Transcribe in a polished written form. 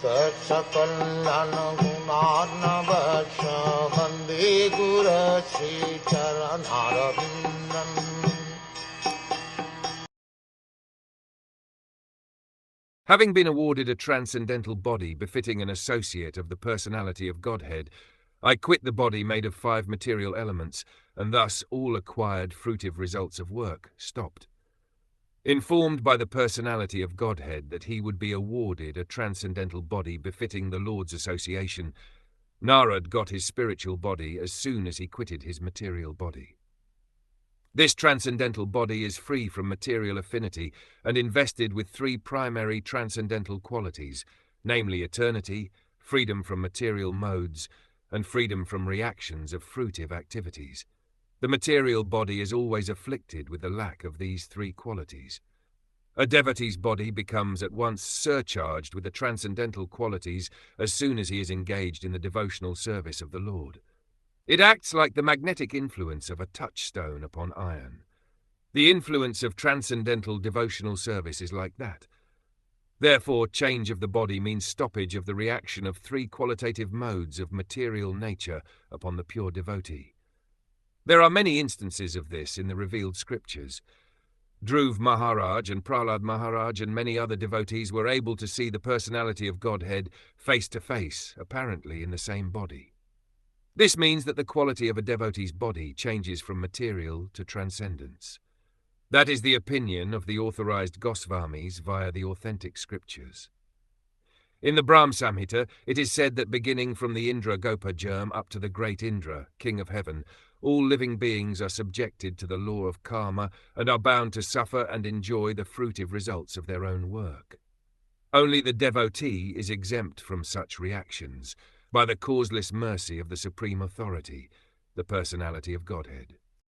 Sakal Gunar Vande Guru Sri Charanaravindan. Having been awarded a transcendental body befitting an associate of the personality of Godhead, I quit the body made of 5 material elements, and thus all acquired fruitive results of work stopped. Informed by the personality of Godhead that he would be awarded a transcendental body befitting the Lord's association, Narad got his spiritual body as soon as he quitted his material body. This transcendental body is free from material affinity and invested with 3 primary transcendental qualities, namely eternity, freedom from material modes, and freedom from reactions of fruitive activities. The material body is always afflicted with the lack of these 3 qualities. A devotee's body becomes at once surcharged with the transcendental qualities as soon as he is engaged in the devotional service of the Lord. It acts like the magnetic influence of a touchstone upon iron. The influence of transcendental devotional service is like that. Therefore, change of the body means stoppage of the reaction of 3 qualitative modes of material nature upon the pure devotee. There are many instances of this in the revealed scriptures. Dhruv Maharaj and Prahlad Maharaj and many other devotees were able to see the personality of Godhead face to face, apparently in the same body. This means that the quality of a devotee's body changes from material to transcendence. That is the opinion of the authorized Goswamis via the authentic scriptures. In the Brahm Samhita, it is said that beginning from the Indra Gopa germ up to the great Indra, king of heaven, all living beings are subjected to the law of karma and are bound to suffer and enjoy the fruitive results of their own work. Only the devotee is exempt from such reactions by the causeless mercy of the Supreme Authority, the personality of Godhead.